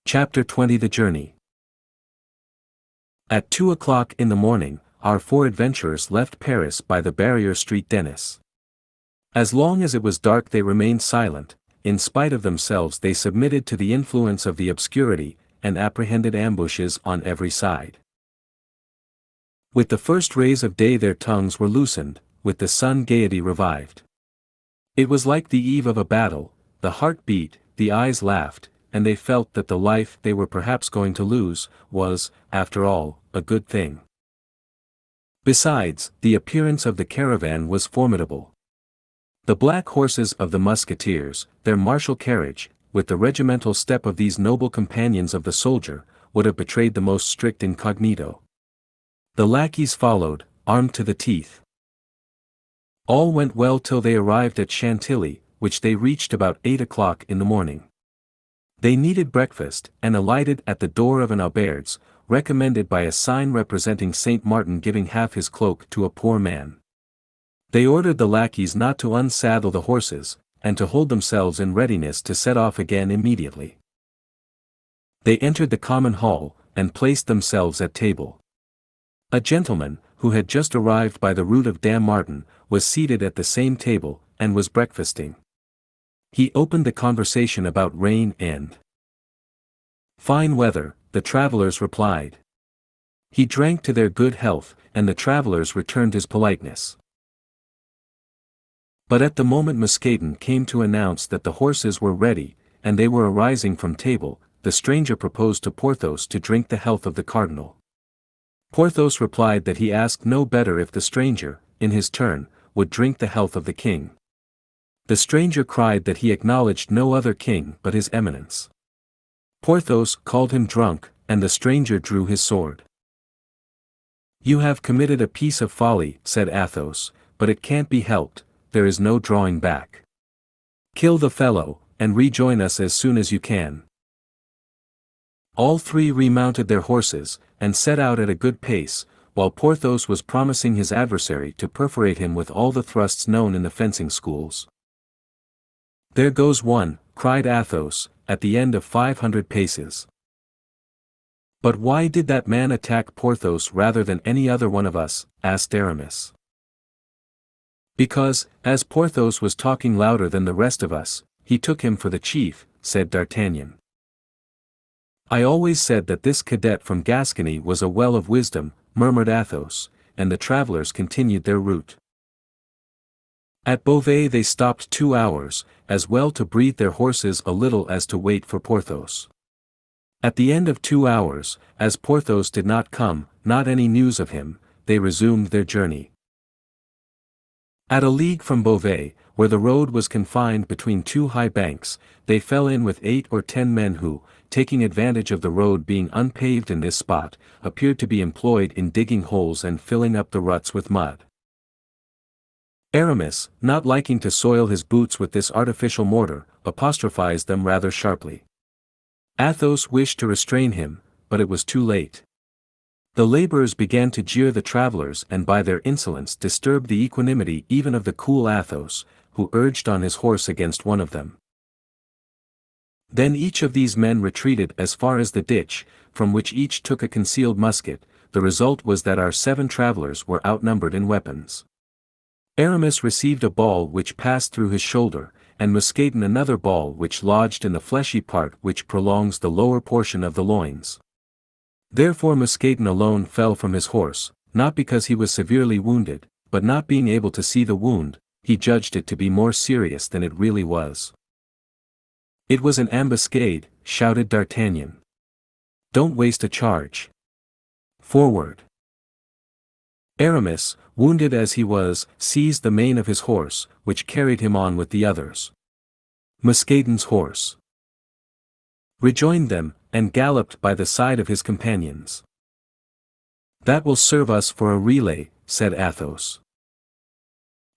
Chapter 20 The Journey. At 2 o'clock in the morning, our four adventurers left Paris by the Barrier Street Denis. As long as it was dark they remained silent. In spite of themselves they submitted to the influence of the obscurity, and apprehended ambushes on every side. With the first rays of day their tongues were loosened, with the sun gaiety revived. It was like the eve of a battle, the heart beat, the eyes laughed, and they felt that the life they were perhaps going to lose, was, after all, a good thing. Besides, the appearance of the caravan was formidable. The black horses of the Musketeers, their martial carriage, with the regimental step of these noble companions of the soldier, would have betrayed the most strict incognito. The lackeys followed, armed to the teeth. All went well till they arrived at Chantilly, which they reached about 8 o'clock in the morning. They needed breakfast, and alighted at the door of an auberge, recommended by a sign representing Saint Martin giving half his cloak to a poor man. They ordered the lackeys not to unsaddle the horses, and to hold themselves in readiness to set off again immediately. They entered the common hall, and placed themselves at table. A gentleman, who had just arrived by the route of Dammartin, was seated at the same table, and was breakfasting. He opened the conversation about rain and fine weather, the travelers replied. He drank to their good health, and the travelers returned his politeness. But at the moment Musketeers came to announce that the horses were ready, and they were arising from table, the stranger proposed to Porthos to drink the health of the cardinal. Porthos replied that he asked no better if the stranger, in his turn, would drink the health of the king. The stranger cried that he acknowledged no other king but his eminence. Porthos called him drunk, and the stranger drew his sword. "You have committed a piece of folly," said Athos, "but it can't be helped, there is no drawing back. Kill the fellow, and rejoin us as soon as you can." All three remounted their horses, and set out at a good pace, while Porthos was promising his adversary to perforate him with all the thrusts known in the fencing schools. "There goes one," cried Athos, at the end of 500 paces. "But why did that man attack Porthos rather than any other one of us?" asked Aramis. "Because, as Porthos was talking louder than the rest of us, he took him for the chief," said D'Artagnan. "I always said that this cadet from Gascony was a well of wisdom," murmured Athos, and the travelers continued their route. At Beauvais they stopped 2 hours, as well to breathe their horses a little as to wait for Porthos. At the end of 2 hours, as Porthos did not come, not any news of him, they resumed their journey. At a league from Beauvais, where the road was confined between two high banks, they fell in with 8 or 10 men who, taking advantage of the road being unpaved in this spot, appeared to be employed in digging holes and filling up the ruts with mud. Aramis, not liking to soil his boots with this artificial mortar, apostrophized them rather sharply. Athos wished to restrain him, but it was too late. The laborers began to jeer the travelers and by their insolence disturbed the equanimity even of the cool Athos, who urged on his horse against one of them. Then each of these men retreated as far as the ditch, from which each took a concealed musket. The result was that our 7 travelers were outnumbered in weapons. Aramis received a ball which passed through his shoulder, and Musketeers another ball which lodged in the fleshy part which prolongs the lower portion of the loins. Therefore Musketeers alone fell from his horse, not because he was severely wounded, but not being able to see the wound, he judged it to be more serious than it really was. "It was an ambuscade," shouted D'Artagnan. "Don't waste a charge. Forward!" Aramis, wounded as he was, seized the mane of his horse, which carried him on with the others. Musketeers' horse rejoined them, and galloped by the side of his companions. "That will serve us for a relay," said Athos.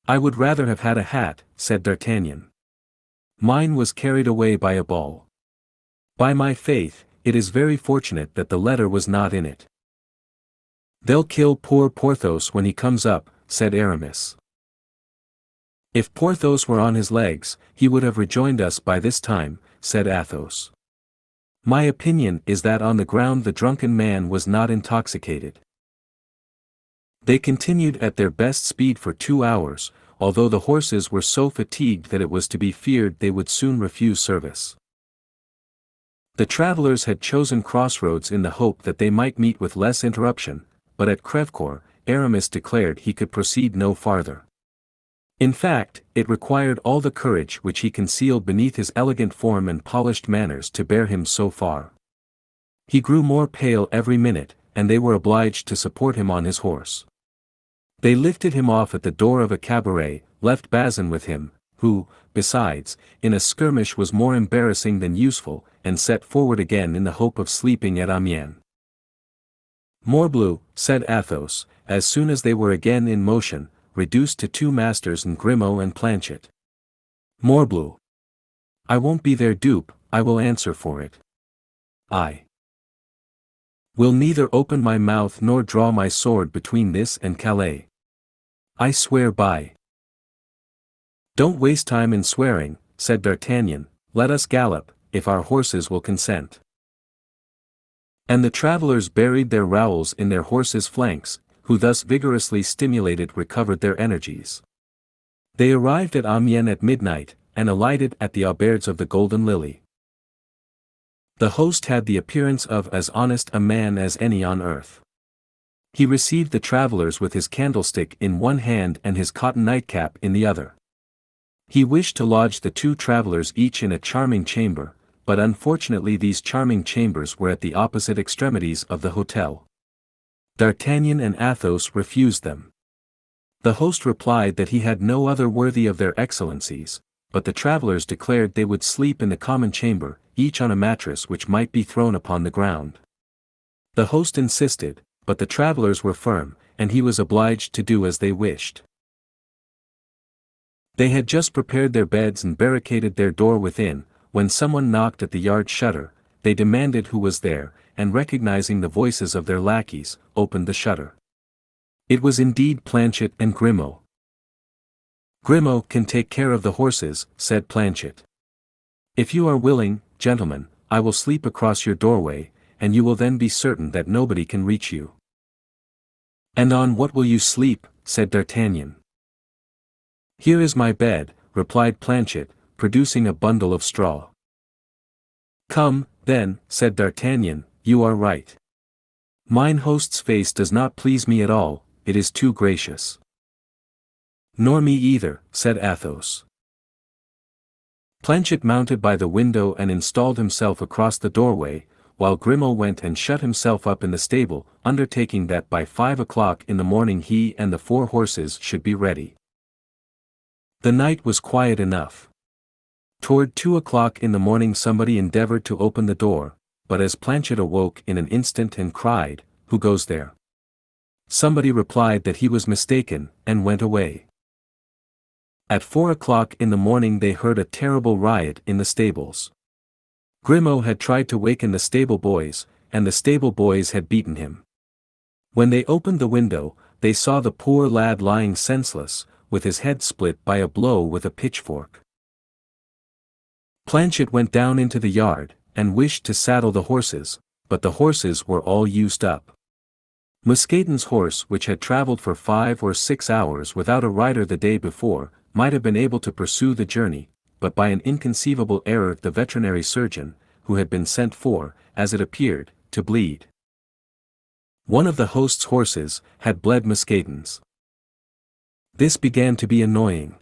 "I would rather have had a hat," said D'Artagnan. "Mine was carried away by a ball. By my faith, it is very fortunate that the letter was not in it." "They'll kill poor Porthos when he comes up," said Aramis. "If Porthos were on his legs, he would have rejoined us by this time," said Athos. My opinion is that on the ground the drunken man was not intoxicated. They continued at their best speed for 2 hours, although the horses were so fatigued that it was to be feared they would soon refuse service. The travelers had chosen crossroads in the hope that they might meet with less interruption, but at Crèvecoeur, Aramis declared he could proceed no farther. In fact, it required all the courage which he concealed beneath his elegant form and polished manners to bear him so far. He grew more pale every minute, and they were obliged to support him on his horse. They lifted him off at the door of a cabaret, left Bazin with him, who, besides, in a skirmish was more embarrassing than useful, and set forward again in the hope of sleeping at Amiens. Morbleu, said Athos, as soon as they were again in motion, reduced to 2 masters and Grimaud and Planchet. Morbleu. I won't be their dupe, I will answer for it. I will neither open my mouth nor draw my sword between this and Calais. I swear by. Don't waste time in swearing, said D'Artagnan, let us gallop, if our horses will consent. And the travelers buried their rowels in their horses' flanks, who thus vigorously stimulated recovered their energies. They arrived at Amiens at midnight, and alighted at the auberge of the Golden Lily. The host had the appearance of as honest a man as any on earth. He received the travelers with his candlestick in one hand and his cotton nightcap in the other. He wished to lodge the 2 travelers each in a charming chamber, but unfortunately these charming chambers were at the opposite extremities of the hotel. D'Artagnan and Athos refused them. The host replied that he had no other worthy of their excellencies, but the travelers declared they would sleep in the common chamber, each on a mattress which might be thrown upon the ground. The host insisted, but the travelers were firm, and he was obliged to do as they wished. They had just prepared their beds and barricaded their door within, when someone knocked at the yard shutter. They demanded who was there, and recognizing the voices of their lackeys, opened the shutter. It was indeed Planchet and Grimaud. Grimaud can take care of the horses, said Planchet. If you are willing, gentlemen, I will sleep across your doorway, and you will then be certain that nobody can reach you. And on what will you sleep? Said D'Artagnan. Here is my bed, replied Planchet, producing a bundle of straw. Come, then, said D'Artagnan, you are right. Mine host's face does not please me at all, it is too gracious. Nor me either, said Athos. Planchet mounted by the window and installed himself across the doorway, while Grimaud went and shut himself up in the stable, undertaking that by 5 o'clock in the morning he and the 4 horses should be ready. The night was quiet enough. Toward 2 o'clock in the morning somebody endeavored to open the door, but as Planchet awoke in an instant and cried, "Who goes there?" Somebody replied that he was mistaken, and went away. At 4 o'clock in the morning they heard a terrible riot in the stables. Grimaud had tried to waken the stable boys, and the stable boys had beaten him. When they opened the window, they saw the poor lad lying senseless, with his head split by a blow with a pitchfork. Planchet went down into the yard, and wished to saddle the horses, but the horses were all used up. Mousqueton's horse, which had traveled for 5 or 6 hours without a rider the day before, might have been able to pursue the journey, but by an inconceivable error the veterinary surgeon, who had been sent for, as it appeared, to bleed one of the host's horses, had bled Mousqueton's. This began to be annoying.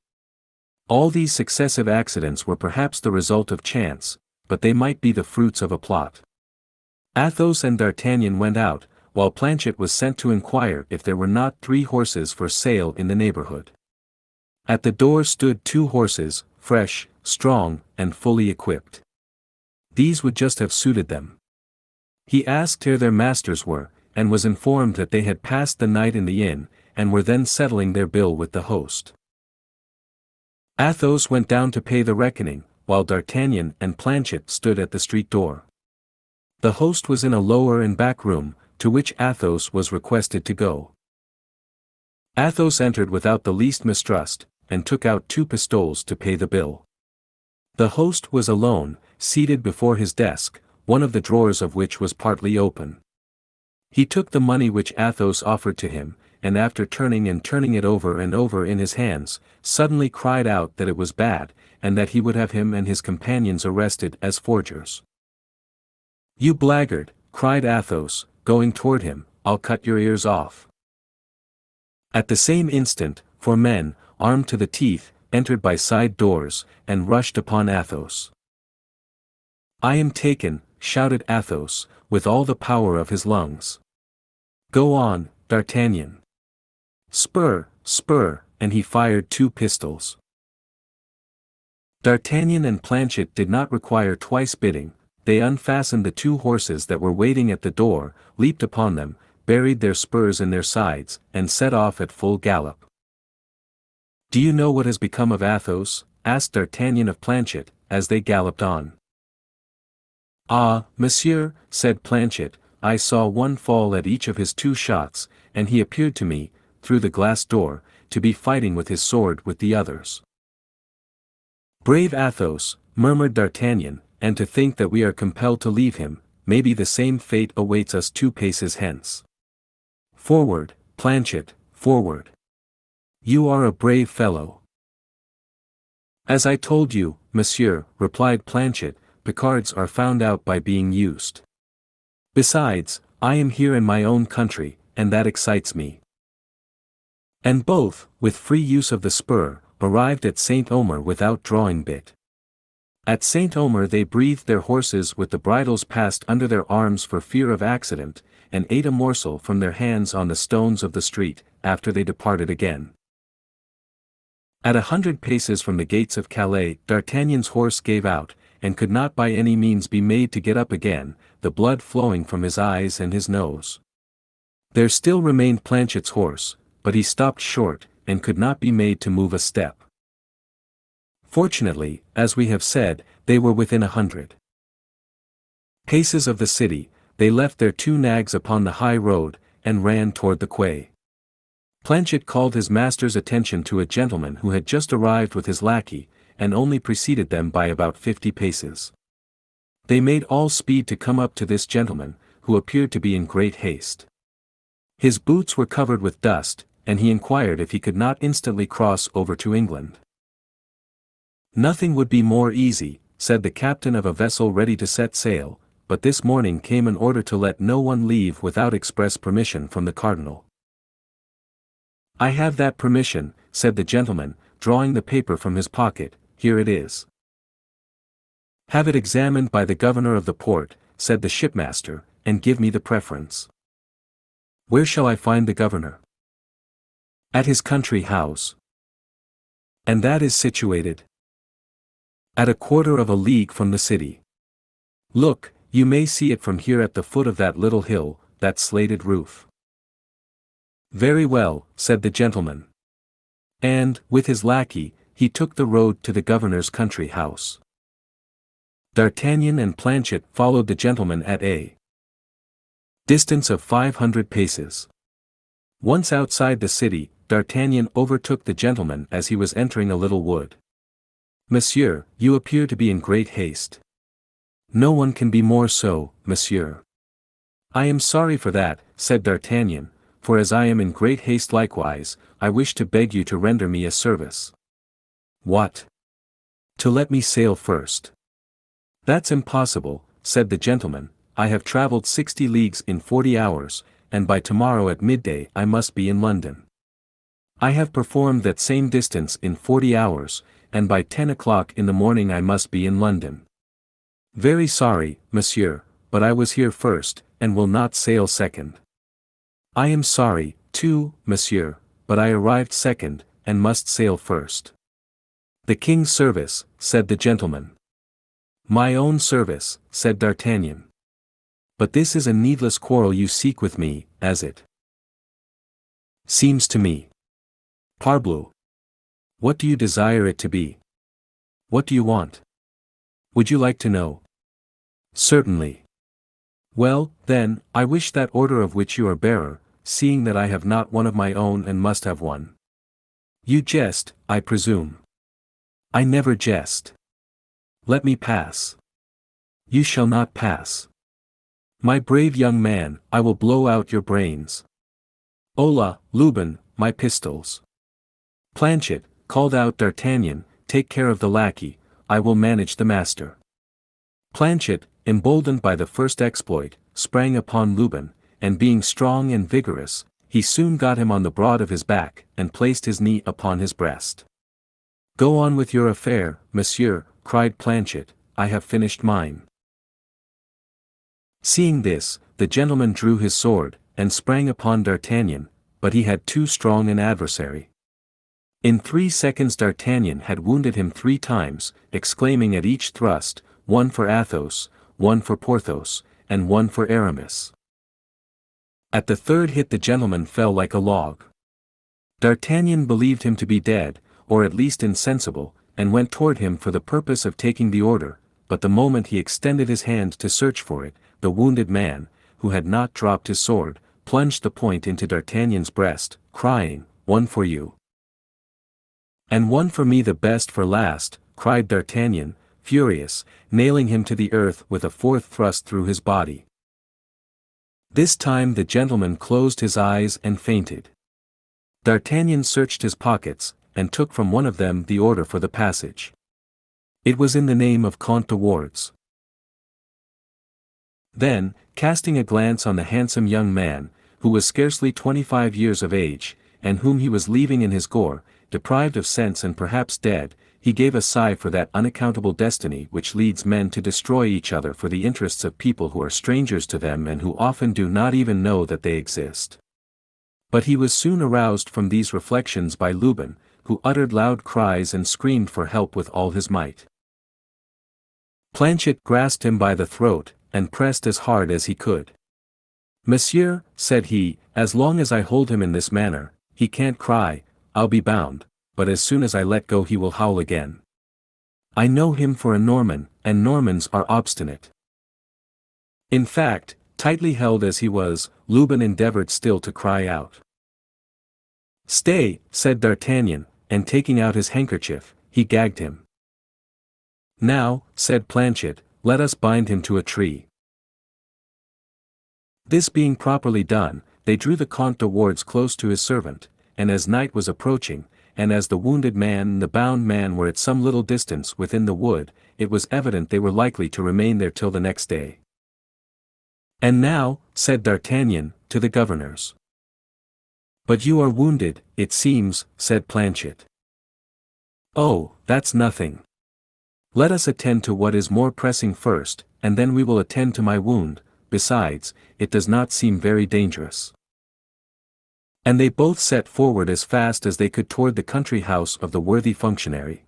All these successive accidents were perhaps the result of chance, but they might be the fruits of a plot. Athos and D'Artagnan went out, while Planchet was sent to inquire if there were not 3 horses for sale in the neighborhood. At the door stood 2 horses, fresh, strong, and fully equipped. These would just have suited them. He asked where their masters were, and was informed that they had passed the night in the inn, and were then settling their bill with the host. Athos went down to pay the reckoning, while D'Artagnan and Planchet stood at the street door. The host was in a lower and back room, to which Athos was requested to go. Athos entered without the least mistrust, and took out 2 pistoles to pay the bill. The host was alone, seated before his desk, one of the drawers of which was partly open. He took the money which Athos offered to him, and after turning it over and over in his hands, suddenly cried out that it was bad, and that he would have him and his companions arrested as forgers. "You blackguard," cried Athos, going toward him, "I'll cut your ears off." At the same instant, 4 men, armed to the teeth, entered by side doors, and rushed upon Athos. "I am taken," shouted Athos, with all the power of his lungs. "Go on, D'Artagnan. Spur, spur," and he fired 2 pistols. D'Artagnan and Planchet did not require twice bidding. They unfastened the 2 horses that were waiting at the door, leaped upon them, buried their spurs in their sides, and set off at full gallop. "Do you know what has become of Athos?" asked D'Artagnan of Planchet, as they galloped on. "Ah, monsieur," said Planchet, "I saw one fall at each of his 2 shots, and he appeared to me, through the glass door, to be fighting with his sword with the others." "Brave Athos," murmured D'Artagnan, "and to think that we are compelled to leave him, maybe the same fate awaits us 2 paces hence. Forward, Planchet, forward. You are a brave fellow." "As I told you, monsieur," replied Planchet, "Picards are found out by being used. Besides, I am here in my own country, and that excites me." And both, with free use of the spur, arrived at Saint Omer without drawing bit. At Saint Omer they breathed their horses with the bridles passed under their arms for fear of accident, and ate a morsel from their hands on the stones of the street, after they departed again. At 100 paces from the gates of Calais, D'Artagnan's horse gave out, and could not by any means be made to get up again, the blood flowing from his eyes and his nose. There still remained Planchet's horse, but he stopped short, and could not be made to move a step. Fortunately, as we have said, they were within 100 paces of the city. They left their 2 nags upon the high road, and ran toward the quay. Planchet called his master's attention to a gentleman who had just arrived with his lackey, and only preceded them by about 50 paces. They made all speed to come up to this gentleman, who appeared to be in great haste. His boots were covered with dust, and he inquired if he could not instantly cross over to England. "Nothing would be more easy," said the captain of a vessel ready to set sail, "but this morning came an order to let no one leave without express permission from the cardinal." "I have that permission," said the gentleman, drawing the paper from his pocket. "Here it is." "Have it examined by the governor of the port," said the shipmaster, "and give me the preference." "Where shall I find the governor?" "At his country house." "And that is situated?" "At a quarter of a league from the city. Look, you may see it from here at the foot of that little hill, that slated roof." "Very well," said the gentleman. And, with his lackey, he took the road to the governor's country house. D'Artagnan and Planchet followed the gentleman at a distance of 500 paces. Once outside the city, D'Artagnan overtook the gentleman as he was entering a little wood. "Monsieur, you appear to be in great haste." "No one can be more so, monsieur." "I am sorry for that," said D'Artagnan, "for as I am in great haste likewise, I wish to beg you to render me a service." "What?" "To let me sail first." "That's impossible," said the gentleman. "I have traveled 60 leagues in 40 hours, and by tomorrow at midday I must be in London. I have performed that same distance in 40 hours, and by 10 o'clock in the morning I must be in London. Very sorry, monsieur, but I was here first, and will not sail second. I am sorry, too, monsieur, but I arrived second, and must sail first." "The king's service," said the gentleman. "My own service," said D'Artagnan. "But this is a needless quarrel you seek with me, as it seems to me. Parbleu! What do you desire it to be? What do you want? Would you like to know?" "Certainly." "Well, then, I wish that order of which you are bearer, seeing that I have not one of my own and must have one." "You jest, I presume." "I never jest." "Let me pass." You shall not pass. My brave young man, I will blow out your brains. Hola, Lubin, my pistols. Planchet, called out D'Artagnan, take care of the lackey, I will manage the master. Planchet, emboldened by the first exploit, sprang upon Lubin, and being strong and vigorous, he soon got him on the broad of his back, and placed his knee upon his breast. Go on with your affair, monsieur, cried Planchet, I have finished mine. Seeing this, the gentleman drew his sword, and sprang upon D'Artagnan, but he had too strong an adversary. In 3 seconds D'Artagnan had wounded him 3 times, exclaiming at each thrust, one for Athos, one for Porthos, and one for Aramis. At the third hit the gentleman fell like a log. D'Artagnan believed him to be dead, or at least insensible, and went toward him for the purpose of taking the order, but the moment he extended his hand to search for it, the wounded man, who had not dropped his sword, plunged the point into D'Artagnan's breast, crying, "One for you." "And one for me, the best for last," cried D'Artagnan, furious, nailing him to the earth with a 4th thrust through his body. This time the gentleman closed his eyes and fainted. D'Artagnan searched his pockets, and took from one of them the order for the passage. It was in the name of Comte de Wardes. Then, casting a glance on the handsome young man, who was scarcely 25 years of age, and whom he was leaving in his gore, deprived of sense and perhaps dead, he gave a sigh for that unaccountable destiny which leads men to destroy each other for the interests of people who are strangers to them and who often do not even know that they exist. But he was soon aroused from these reflections by Lubin, who uttered loud cries and screamed for help with all his might. Planchet grasped him by the throat, and pressed as hard as he could. "Monsieur," said he, "as long as I hold him in this manner, he can't cry, I'll be bound, but as soon as I let go he will howl again. I know him for a Norman, and Normans are obstinate." In fact, tightly held as he was, Lubin endeavored still to cry out. "Stay," said D'Artagnan, and taking out his handkerchief, he gagged him. "Now," said Planchet, "let us bind him to a tree." This being properly done, they drew the Comte de Wardes close to his servant, and as night was approaching, and as the wounded man and the bound man were at some little distance within the wood, it was evident they were likely to remain there till the next day. "And now," said D'Artagnan, to the governors. "But you are wounded, it seems," said Planchet. "Oh, that's nothing. Let us attend to what is more pressing first, and then we will attend to my wound, besides, it does not seem very dangerous." And they both set forward as fast as they could toward the country house of the worthy functionary.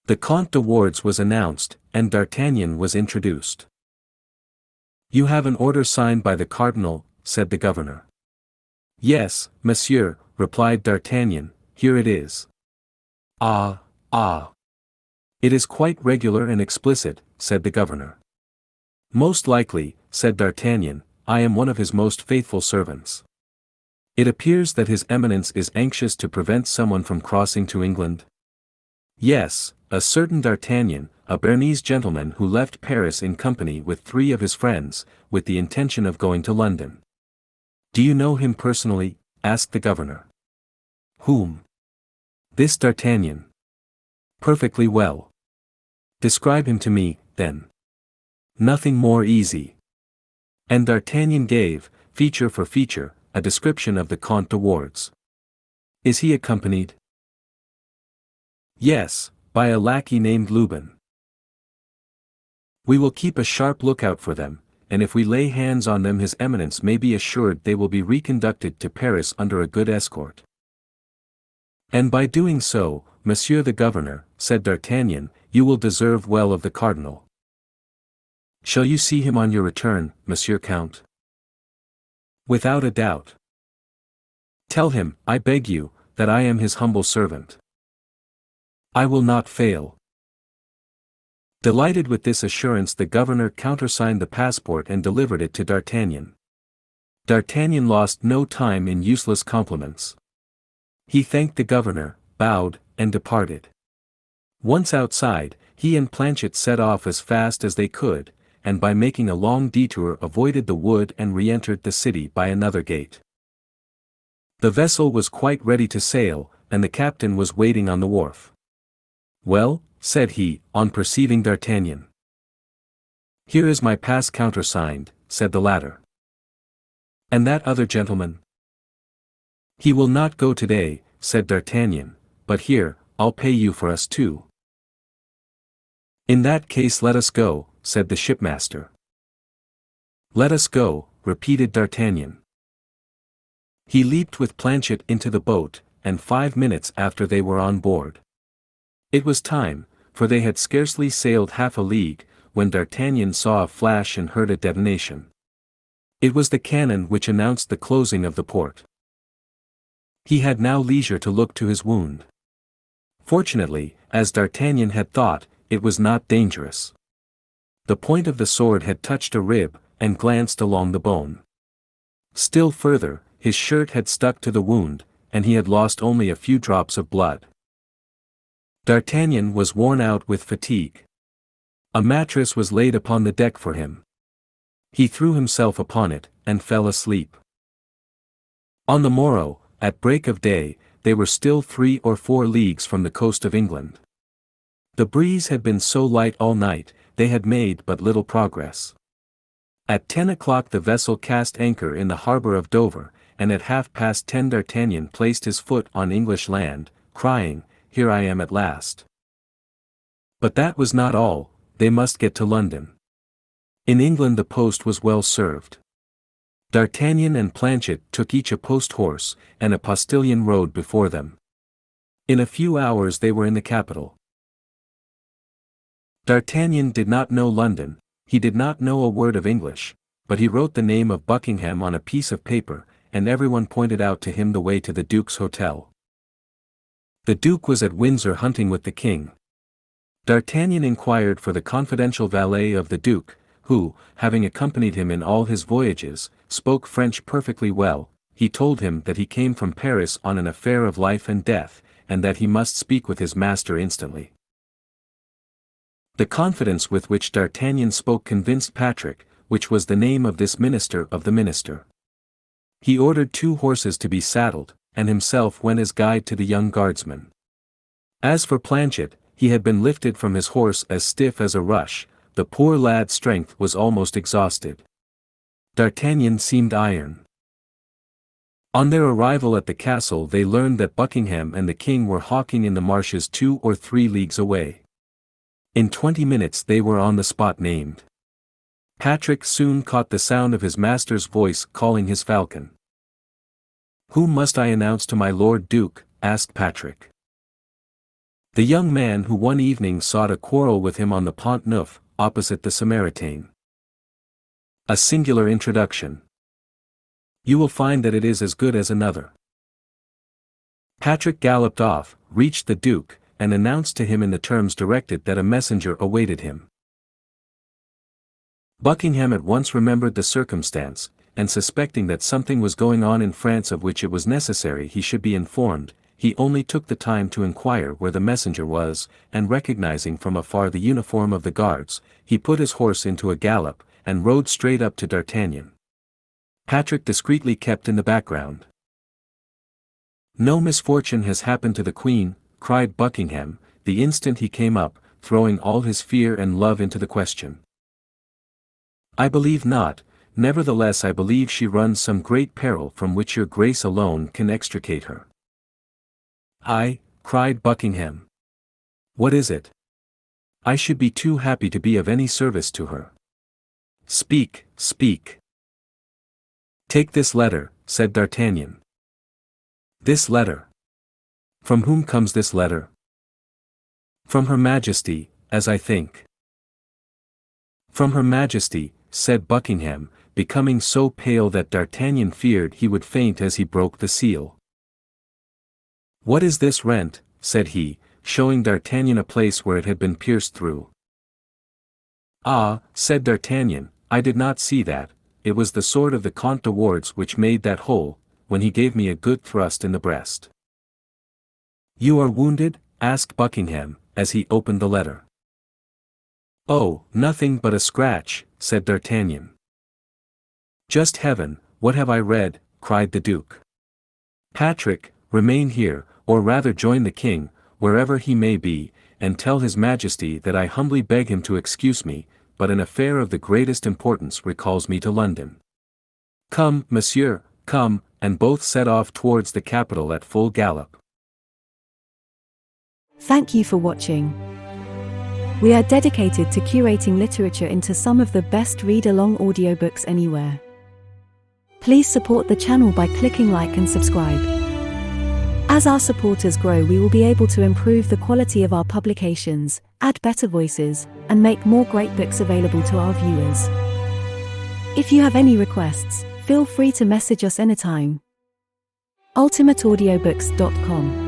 The Comte de Wardes was announced, and D'Artagnan was introduced. "You have an order signed by the cardinal," said the governor. "Yes, monsieur," replied D'Artagnan, "here it is." "Ah. It is quite regular and explicit," said the governor. "Most likely," said D'Artagnan, "I am one of his most faithful servants. It appears that his eminence is anxious to prevent someone from crossing to England?" "Yes, a certain D'Artagnan, a Bernese gentleman who left Paris in company with 3 of his friends, with the intention of going to London." "Do you know him personally?" asked the governor. "Whom?" "This D'Artagnan." "Perfectly well." "Describe him to me, then." "Nothing more easy." And D'Artagnan gave, feature for feature, a description of the Comte de Wardes. "Is he accompanied?" "Yes, by a lackey named Lubin." "We will keep a sharp lookout for them, and if we lay hands on them his eminence may be assured they will be reconducted to Paris under a good escort." "And by doing so, monsieur the governor," said D'Artagnan, "you will deserve well of the cardinal." "Shall you see him on your return, monsieur Count?" "Without a doubt." "Tell him, I beg you, that I am his humble servant." "I will not fail." Delighted with this assurance, the governor countersigned the passport and delivered it to D'Artagnan. D'Artagnan lost no time in useless compliments. He thanked the governor, bowed, and departed. Once outside, He and Planchet set off as fast as they could, and by making a long detour avoided the wood and re-entered the city by another gate. The vessel was quite ready to sail, and the captain was waiting on the wharf. "Well," said he, on perceiving D'Artagnan. "Here is my pass countersigned," said the latter. "And that other gentleman?" "He will not go today," said D'Artagnan, "but here, I'll pay you for us too." "In that case let us go," said the shipmaster. "Let us go," repeated D'Artagnan. He leaped with Planchet into the boat, and 5 minutes after they were on board. It was time, for they had scarcely sailed half a league, when D'Artagnan saw a flash and heard a detonation. It was the cannon which announced the closing of the port. He had now leisure to look to his wound. Fortunately, as D'Artagnan had thought, it was not dangerous. The point of the sword had touched a rib, and glanced along the bone. Still further, his shirt had stuck to the wound, and he had lost only a few drops of blood. D'Artagnan was worn out with fatigue. A mattress was laid upon the deck for him. He threw himself upon it, and fell asleep. On the morrow, at break of day, they were still 3 or 4 leagues from the coast of England. The breeze had been so light all night, they had made but little progress. At 10 o'clock the vessel cast anchor in the harbor of Dover, and at 10:30 D'Artagnan placed his foot on English land, crying, "Here I am at last." But that was not all, they must get to London. In England the post was well served. D'Artagnan and Planchet took each a post-horse, and a postilion rode before them. In a few hours they were in the capital. D'Artagnan did not know London, he did not know a word of English, but he wrote the name of Buckingham on a piece of paper, and everyone pointed out to him the way to the Duke's hotel. The Duke was at Windsor hunting with the King. D'Artagnan inquired for the confidential valet of the Duke, who, having accompanied him in all his voyages, spoke French perfectly well. He told him that he came from Paris on an affair of life and death, and that he must speak with his master instantly. The confidence with which D'Artagnan spoke convinced Patrick, which was the name of this minister of the minister. He ordered 2 horses to be saddled, and himself went as guide to the young guardsman. As for Planchet, he had been lifted from his horse as stiff as a rush. The poor lad's strength was almost exhausted. D'Artagnan seemed iron. On their arrival at the castle they learned that Buckingham and the king were hawking in the marshes 2 or 3 leagues away. In 20 minutes they were on the spot named. Patrick soon caught the sound of his master's voice calling his falcon. "Whom must I announce to my Lord Duke?" asked Patrick. "The young man who one evening sought a quarrel with him on the Pont Neuf, opposite the Samaritaine." A singular introduction. You will find that it is as good as another. Patrick galloped off, reached the Duke, and announced to him in the terms directed that a messenger awaited him. Buckingham at once remembered the circumstance, and suspecting that something was going on in France of which it was necessary he should be informed, he only took the time to inquire where the messenger was, and recognizing from afar the uniform of the guards, he put his horse into a gallop, and rode straight up to D'Artagnan. Patrick discreetly kept in the background. "No misfortune has happened to the Queen," cried Buckingham, the instant he came up, throwing all his fear and love into the question. "I believe not, nevertheless I believe she runs some great peril from which your grace alone can extricate her." "I," cried Buckingham. "What is it? I should be too happy to be of any service to her." "Speak, speak." "Take this letter," said D'Artagnan. "This letter? From whom comes this letter?" "From Her Majesty, as I think." "From Her Majesty," said Buckingham, becoming so pale that D'Artagnan feared he would faint as he broke the seal. "What is this rent?" said he, showing D'Artagnan a place where it had been pierced through. "Ah," said D'Artagnan, "I did not see that, it was the sword of the Comte de Wardes which made that hole, when he gave me a good thrust in the breast." "You are wounded?" asked Buckingham, as he opened the letter. "Oh, nothing but a scratch," said D'Artagnan. "Just heaven, what have I read?" cried the duke. "Patrick, remain here, or rather join the king, wherever he may be, and tell his majesty that I humbly beg him to excuse me, but an affair of the greatest importance recalls me to London. Come, monsieur, come," and both set off towards the capital at full gallop. Thank you for watching. We are dedicated to curating literature into some of the best read-along audiobooks anywhere. Please support the channel by clicking like and subscribe. As our supporters grow, we will be able to improve the quality of our publications, add better voices, and make more great books available to our viewers. If you have any requests, feel free to message us anytime. ultimateaudiobooks.com